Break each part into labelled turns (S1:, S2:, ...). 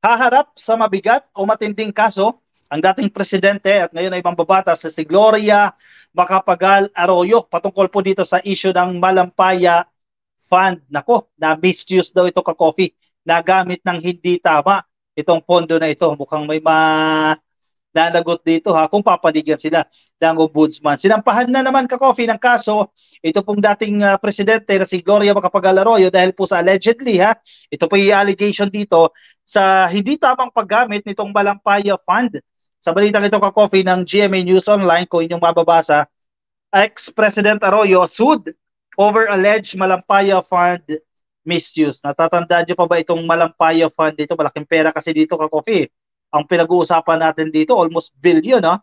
S1: haharap sa mabigat o matinding kaso ang dating presidente at ngayon ay mambabatas si Gloria Macapagal Arroyo patungkol po dito sa issue ng Malampaya Fund. Nako, na-misuse daw ito ka-coffee. Nagamit ng hindi tama itong pondo na ito. Mukhang may nanagot dito kung papaligyan sila ng ombudsman. Sinampahan na naman ka-coffee ng kaso ito pong dating presidente na si Gloria Macapagal Arroyo dahil po sa allegedly ito po yung allegation dito sa hindi tamang paggamit nitong Malampaya Fund. Sa balitang ito ka-coffee ng GMA News Online, kung inyong mababasa, ex-President Arroyo sued over alleged Malampaya Fund misuse. Natatandaan niyo pa ba itong Malampaya Fund dito? Malaking pera kasi dito ka-coffee. Ang pinag-uusapan natin dito, almost billion, 1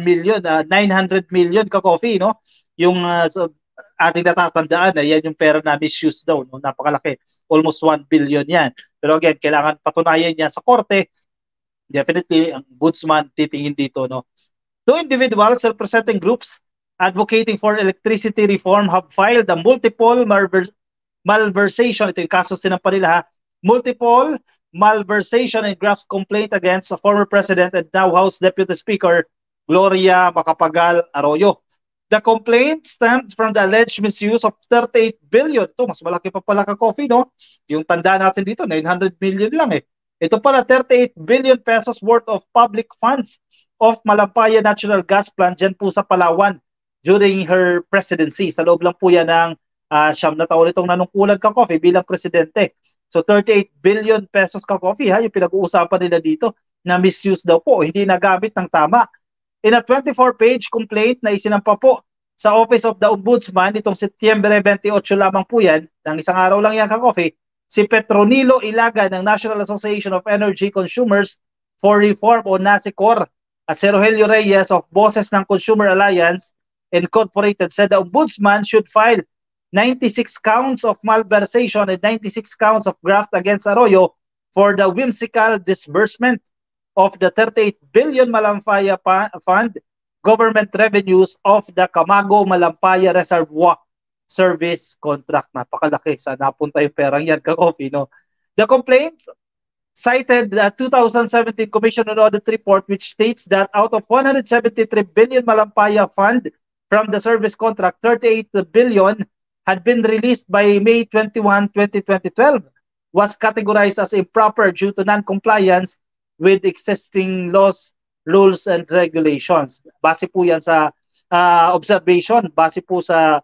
S1: million, 900 million ka-coffee, no? Yung ating natatandaan, yan yung pera na misuse daw, no? Napakalaki, almost 1 billion yan. Pero again, kailangan patunayan yan sa korte. Definitely, ang ombudsman titingin dito, no? Two individuals representing groups advocating for electricity reform have filed a multiple malversation, ito yung kaso sinampa nila, multiple malversation and graft complaint against a former president and now House Deputy Speaker Gloria Macapagal Arroyo. The complaint stemmed from the alleged misuse of 38 billion. Ito, mas malaki pa pala ka-coffee, no? Yung tanda natin dito, 900 million lang eh. Ito pala, 38 billion pesos worth of public funds of Malampaya Natural Gas Plant dyan po sa Palawan during her presidency. Sa loob lang po yan ng 9 na taon itong nanungkulan ka-coffee bilang presidente. So 38 billion pesos ka-coffee yung pinag-uusapan nila dito na misuse daw po, hindi nagamit ng tama. In a 24-page complaint na isinampa po sa Office of the Ombudsman itong Setyembre 28 lamang po yan, ng isang araw lang yan ka-coffee, si Petronilo Ilaga ng National Association of Energy Consumers for Reform o NASICOR at si Rogelio Reyes of Boses ng Consumer Alliance Incorporated said the Ombudsman should file 96 counts of malversation and 96 counts of graft against Arroyo for the whimsical disbursement of the 38 billion Malampaya Fund government revenues of the Camago Malampaya Reservoir Service Contract. Napakalaki sa napunta yung perang yan ka-coffee, no? The complaints cited the 2017 Commission on Audit Report which states that out of 173 billion Malampaya Fund from the service contract, 38 billion had been released by May 21, 2012, was categorized as improper due to non-compliance with existing laws, rules, and regulations. Base po yan sa observation, base po sa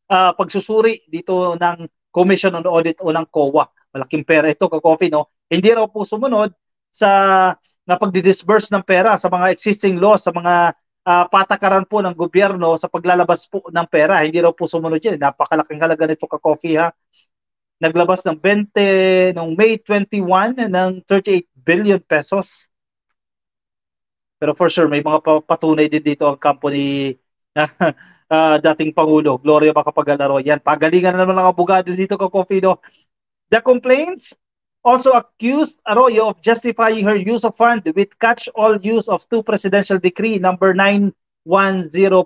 S1: pagsusuri dito ng Commission on Audit o ng COA. Malaking pera ito, ka-coffee, no? Hindi raw po sumunod sa pagdi-disburse ng pera sa mga existing laws, sa mga patakaran po ng gobyerno sa paglalabas po ng pera. Hindi raw po sumunod yan. Napakalaking halaga nito ka-coffee Naglabas ng 20 noong May 21 ng 38 billion pesos. Pero for sure may mga patunay din dito ang company dating Pangulo Gloria Macapagal Arroyo. Yan, pagalingan na naman ng abogado dito ka-coffee, no? The complaints also accused Arroyo of justifying her use of fund with catch-all use of 2 Presidential Decree number 910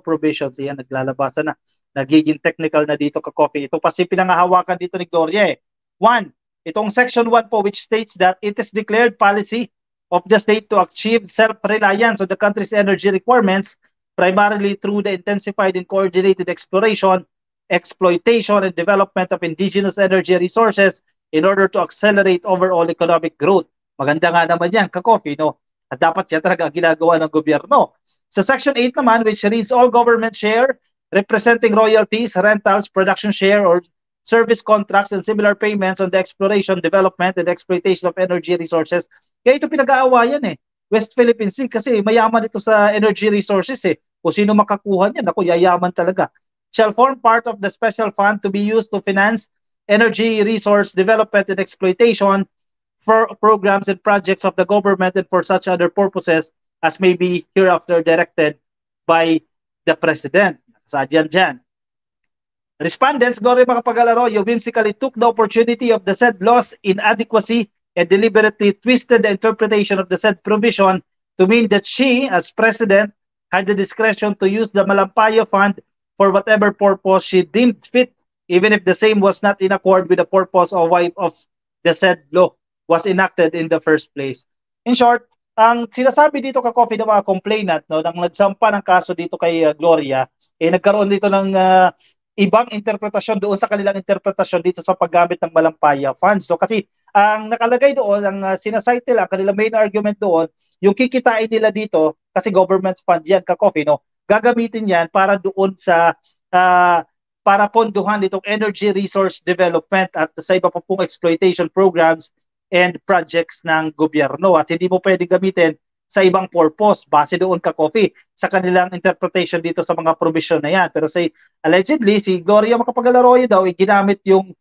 S1: provisions. Yan, naglalabasan na. Nagiging technical na dito ka-coffee. Ito kasi pinangahawakan dito ni Gloria. 1, itong Section 1 po which states that it is declared policy of the state to achieve self-reliance on the country's energy requirements primarily through the intensified and coordinated exploration, exploitation, and development of indigenous energy resources in order to accelerate overall economic growth. Maganda nga naman yan, ka-coffee, no? At dapat yan talaga ginagawa ng gobyerno. Sa Section 8 naman, which reads all government share, representing royalties, rentals, production share, or service contracts and similar payments on the exploration, development, and exploitation of energy resources. Kaya ito pinag-aawayan West Philippine Sea kasi mayaman ito sa energy resources Kung sino makakuha niyan, ako yayaman talaga. Shall form part of the special fund to be used to finance energy resource development and exploitation for programs and projects of the government and for such other purposes as may be hereafter directed by the President. Sadyan dyan. Respondents, Gloria Macapagal Arroyo, whimsically took the opportunity of the said law's inadequacy and deliberately twisted the interpretation of the said provision to mean that she, as President, had the discretion to use the Malampaya Fund for whatever purpose she deemed fit, even if the same was not in accord with the purpose of the said law. was enacted in the first place. In short, ang sinasabi dito ka-coffee ng mga complainant, no, nang nagsampa ng kaso dito kay Gloria, nagkaroon dito ng ibang interpretasyon doon sa kanilang interpretasyon dito sa paggamit ng Malampaya funds. No? Kasi ang nakalagay doon, ang sinasite nila, ang kanilang main argument doon, yung kikitain nila dito, kasi government fund yan, ka-coffee, no? Gagamitin yan para doon sa para ponduhan itong energy resource development at sa iba pa pong exploitation programs and projects ng gobyerno, at hindi mo pwede gamitin sa ibang purpose base doon ka-coffee sa kanilang interpretation dito sa mga provision na yan. Pero allegedly si Gloria Macapagal-Arroyo daw ginamit yung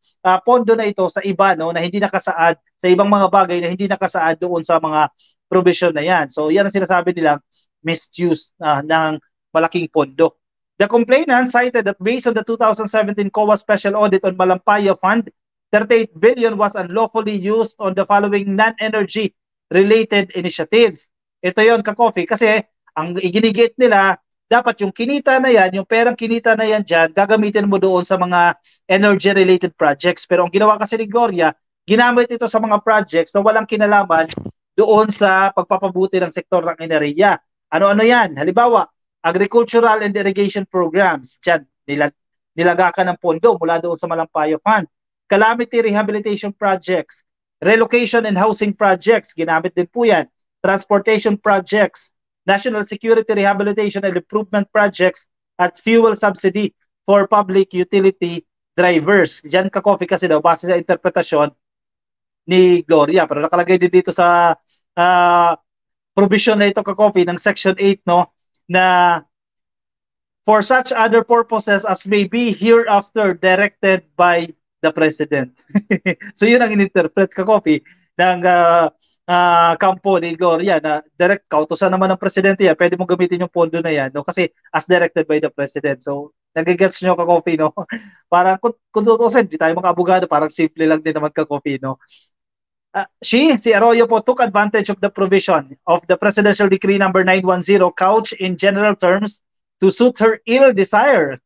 S1: pondo na ito sa iba, no, na hindi nakasaad, sa ibang mga bagay na hindi nakasaad doon sa mga provision na yan. So yan ang sinasabi nila, misuse ng malaking pondo. The complainant cited that based on the 2017 COA Special Audit on Malampaya Fund, 38 billion was unlawfully used on the following non-energy related initiatives. Ito yon ka-coffee, kasi ang iginigit nila, dapat yung kinita na yan, yung perang kinita na yan dyan, gagamitin mo doon sa mga energy related projects. Pero ang ginawa kasi ni Gloria, ginamit ito sa mga projects na walang kinalaman doon sa pagpapabuti ng sektor ng enerhiya. Ano-ano yan? Halimbawa, agricultural and irrigation programs. Diyan, nilagakan ng pondo mula doon sa Malampaya Fund. Calamity rehabilitation projects, relocation and housing projects, ginamit din po yan. Transportation projects, national security rehabilitation and improvement projects, at fuel subsidy for public utility drivers. Diyan ka-coffee kasi daw, base sa interpretasyon ni Gloria. Pero nakalagay din dito sa provision na ito ka-coffee ng Section 8, no, na for such other purposes as may be hereafter directed by the President. So yun ang in-interpret ka-coffee ng kampo ni Gloria, na direct kautusan naman ng Presidente yan, pwede mong gamitin yung pondo na yan, no? Kasi as directed by the President. So nagigets nyo ka-coffee, no? Parang kung tutusin, di tayo mga abogado, parang simple lang din naman ka-coffee, no? Si Arroyo po took advantage of the provision of the Presidential Decree number 910 couched in general terms to suit her ill desire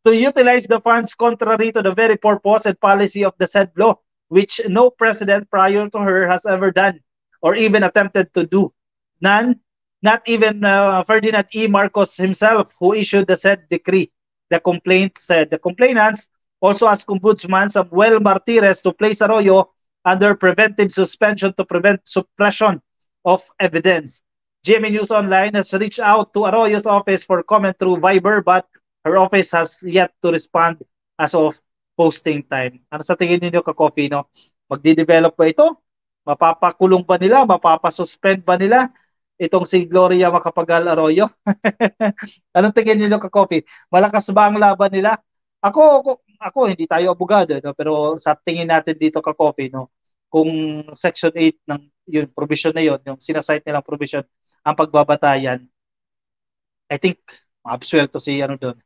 S1: to utilize the funds contrary to the very purpose and policy of the said law, which no president prior to her has ever done or even attempted to do. None, not even Ferdinand E. Marcos himself, who issued the said decree. The complaint said the complainants also asked Ombudsman Samuel Martirez to place Arroyo under preventive suspension to prevent suppression of evidence. GMA News Online has reached out to Arroyo's office for comment through Viber, but her office has yet to respond as of posting time. Ano sa tingin niyo ka-coffee, no? Magdi-develop ba ito? Mapapakulong ba nila? Mapapasuspend ba nila itong si Gloria Macapagal-Arroyo? Anong tingin niyo ka-coffee? Malakas ba ang laban nila? Ako hindi tayo abogado, no? Pero sa tingin natin dito ka-coffee, no? Kung Section 8 ng yung provision na yon, yung sinasite nilang provision, ang pagbabatayan, I think absuelto si doon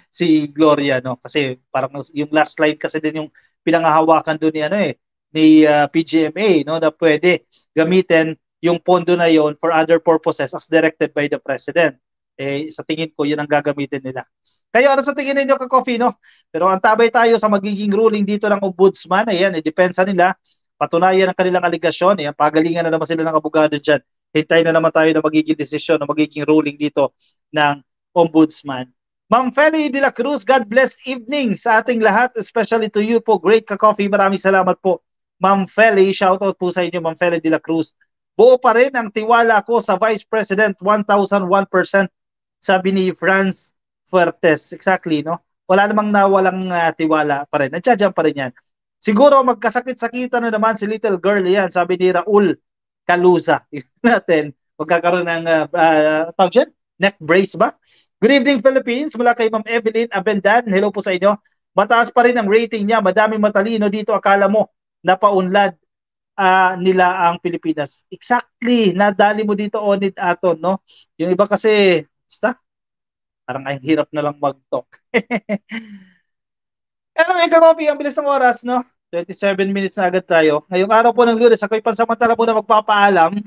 S1: si Gloria, no? Kasi parang yung last slide kasi din yung pinangahawakan doon ni PGMA, no, na pwede gamitin yung pondo na yon for other purposes as directed by the President. Sa tingin ko yun ang gagamitin nila. Kayo, ano sa tingin ninyo ka-coffee, no? Pero antabay tayo sa magiging ruling dito ng Ombudsman. Ayan, depensa nila, patunayan ang kanilang aligasyon. Ayan, pagalingan na naman sila ng abogado dyan. Hintayin na naman tayo na magiging desisyon, na magiging ruling dito ng Ombudsman. Ma'am Feli de la Cruz, God bless evening sa ating lahat, especially to you po. Great ka-coffee, maraming salamat po. Ma'am Feli, shoutout po sa inyo, Ma'am Feli de la Cruz. Buo pa rin ang tiwala ko sa Vice President, 1,001%, sabi ni Franz Fuertes. Exactly, no? Wala namang nawalang tiwala pa rin. Nandiyan pa rin yan. Siguro magkasakit-sakitan na naman si little girl yan, sabi ni Raul Caluza. Natin, magkakaroon ng tawag dyan? Neck brace ba? Good evening, Philippines. Mula kay Ma'am Evelyn Abendan. Hello po sa inyo. Mataas pa rin ang rating niya. Madaming matalino dito. Akala mo napaunlad nila ang Pilipinas. Exactly. Nadali mo dito, Onid Aton, no? Yung iba kasi, basta, parang ay hirap na lang mag-talk. Anyway, ka-coffee, ang bilis ng oras, no? 27 minutes na agad tayo. Ngayong araw po ng Lunes, ako'y pansamantala muna magpapaalam.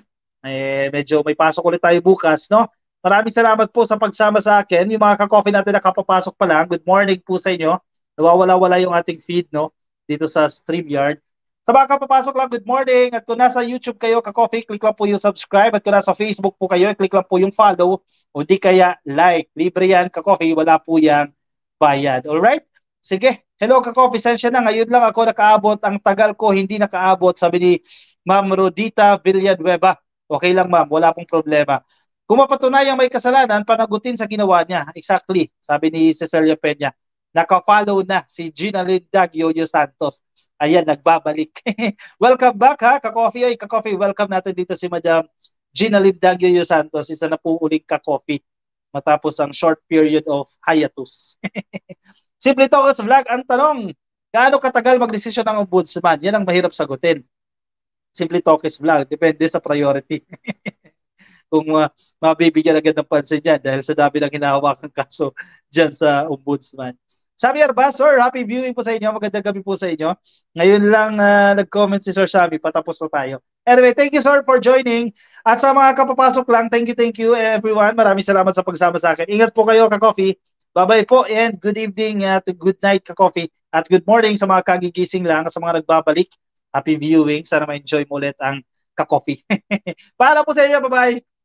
S1: Medyo may pasok ulit tayo bukas, no? Maraming salamat po sa pagsama sa akin. Yung mga ka-coffee natin na kapapasok pa lang, good morning po sa inyo. Nawawala-wala yung ating feed, no? Dito sa StreamYard. Sa mga kapapasok lang, good morning. At kung nasa YouTube kayo, ka-coffee, click lang po yung subscribe. At kung nasa Facebook po kayo, click lang po yung follow. O di kaya like. Libre yan, ka-coffee. Wala po yan bayad. Alright? Sige. Hello, ka-coffee. Sensya na. Ngayon lang ako nakaabot. Ang tagal ko hindi nakaabot. Sabi ni Ma'am Rodita Villanueva. Okay lang, ma'am. Wala pong problema. Kung mapatunayang may kasalanan, panagutin sa ginawa niya. Exactly. Sabi ni Cecilia Peña. Naka-follow na si Gina Lindag Yoyo Santos. Ayan, nagbabalik. Welcome back ha, ka-coffee. Ay, ka-coffee, welcome natin dito si Madam Gina Lindag Yoyo Santos. Isa na po uling ka-coffee matapos ang short period of hiatus. Simple Talkers Vlog, ang tanong, gaano katagal magdesisyon ng ombudsman? Yan ang mahirap sagutin. Simple Talkers Vlog, depende sa priority. Kung mabibigyan agad ng pansin dyan dahil sa dami ng hinahawakang kaso dyan sa ombudsman. Sami Arbas, sir, happy viewing po sa inyo. Magandang gabi po sa inyo. Ngayon lang nag-comment si Sir Sami, patapos na tayo. Anyway, thank you, sir, for joining. At sa mga kapapasok lang, thank you everyone. Maraming salamat sa pagsama sa akin. Ingat po kayo, ka-coffee. Bye-bye po and good evening at good night, ka-coffee. At good morning sa mga kagigising lang at sa mga nagbabalik. Happy viewing. Sana ma-enjoy mo ulit ang ka-coffee. Paalam po sa inyo. Bye-bye.